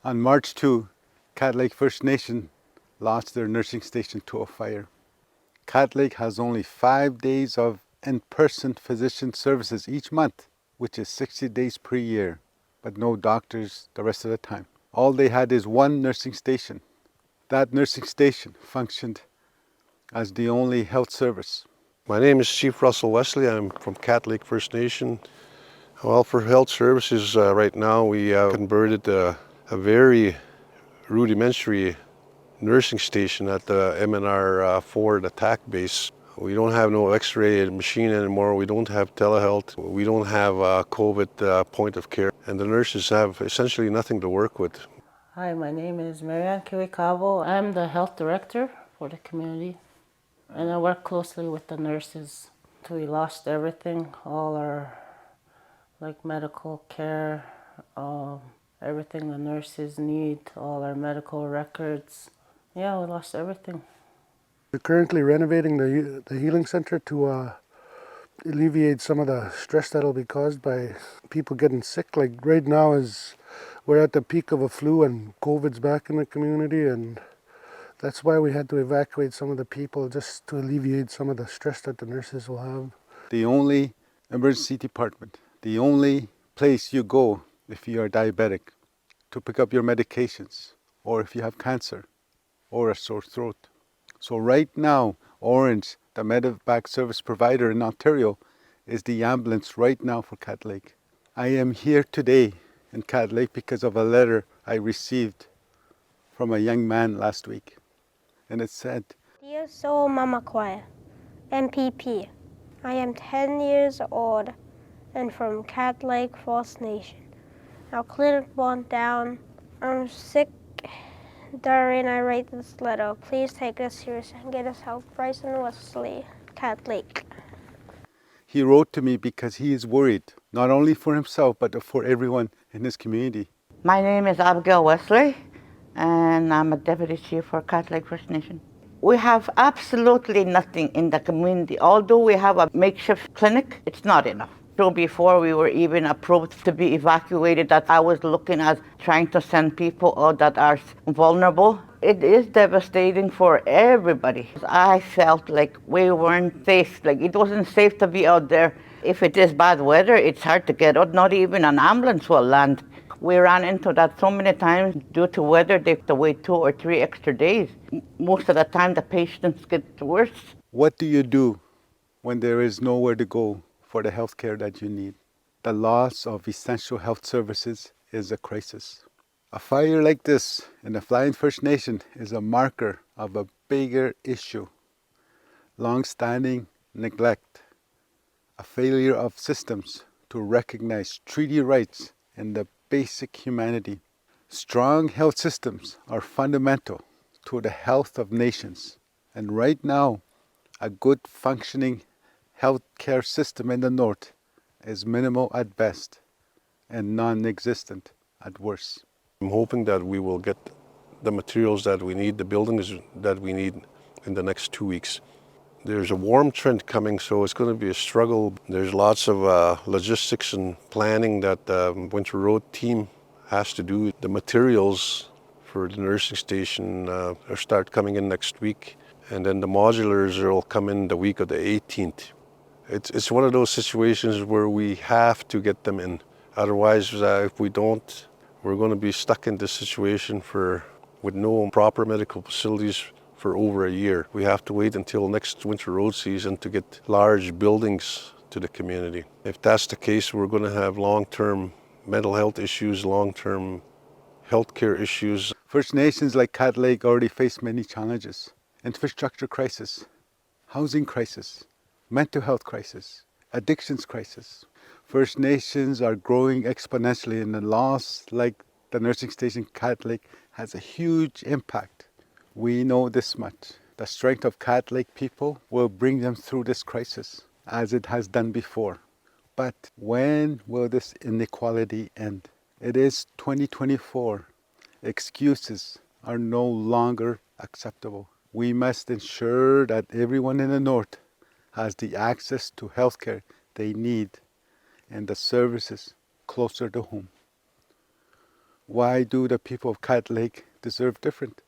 On March 2, Cat Lake First Nation lost their nursing station to a fire. Cat Lake has only 5 days of in-person physician services each month, which is 60 days per year, but no doctors the rest of the time. All they had is one nursing station. That nursing station functioned as the only health service. My name is Chief Russell Wesley. I'm from Cat Lake First Nation. Well, for health services right now, we converted a very rudimentary nursing station at the MNR Ford attack base. We don't have no x-ray machine anymore. We don't have telehealth. We don't have COVID point of care. And the nurses have essentially nothing to work with. Hi, my name is Marianne Kiwikabo. I'm the health director for the community, and I work closely with the nurses. We lost everything, all our medical care, everything the nurses need, all our medical records. Yeah, we lost everything. We're currently renovating the healing center to alleviate some of the stress that'll be caused by people getting sick. Like right now we're at the peak of a flu and COVID's back in the community, and that's why we had to evacuate some of the people just to alleviate some of the stress that the nurses will have. The only emergency department, the only place you go if you are diabetic to pick up your medications, or if you have cancer or a sore throat. So right now, Orange, the medevac service provider in Ontario, is the ambulance right now for Cat Lake. I am here today in Cat Lake because of a letter I received from a young man last week. And it said, Dear Soul Mamakwaya, MPP, I am 10 years old and from Cat Lake First Nation. Our clinic burned down. I'm sick during I write this letter. Please take us serious and get us help. Bryson Wesley, Cat Lake. he wrote to me because he is worried, not only for himself, but for everyone in his community. My name is Abigail Wesley, and I'm a deputy chief for Cat Lake First Nation. We have absolutely nothing in the community. Although we have a makeshift clinic, it's not enough. So before we were even approved to be evacuated, that I was looking at trying to send people out that are vulnerable. It is devastating for everybody. I felt like we weren't safe, like it wasn't safe to be out there. If it is bad weather, it's hard to get out. Not even an ambulance will land. We ran into that so many times. Due to weather, they have to wait 2 or 3 extra days. Most of the time, the patients get worse. What do you do when there is nowhere to go for the health care that you need? The loss of essential health services is a crisis. A fire like this in the Flying First Nation is a marker of a bigger issue. Long-standing neglect, a failure of systems to recognize treaty rights and the basic humanity. Strong health systems are fundamental to the health of nations. And right now, a good functioning healthcare system in the north is minimal at best and non-existent at worst. I'm hoping that we will get the materials that we need, the buildings that we need in the next 2 weeks. There's a warm trend coming, so it's going to be a struggle. There's lots of logistics and planning that the Winter Road team has to do. The materials for the nursing station start coming in next week, and then the modulars will come in the week of the 18th. It's one of those situations where we have to get them in. Otherwise, if we don't, we're going to be stuck in this situation with no proper medical facilities for over a year. We have to wait until next winter road season to get large buildings to the community. If that's the case, we're going to have long-term mental health issues, long-term healthcare issues. First Nations like Cat Lake already face many challenges. Infrastructure crisis, housing crisis, mental health crisis, addictions crisis. First Nations are growing exponentially, and the loss like the nursing station Cat Lake has a huge impact. We know this much. The strength of Cat Lake people will bring them through this crisis, as it has done before. But when will this inequality end? It is 2024. Excuses are no longer acceptable. We must ensure that everyone in the north has the access to healthcare they need and the services closer to home. Why do the people of Cat Lake deserve different?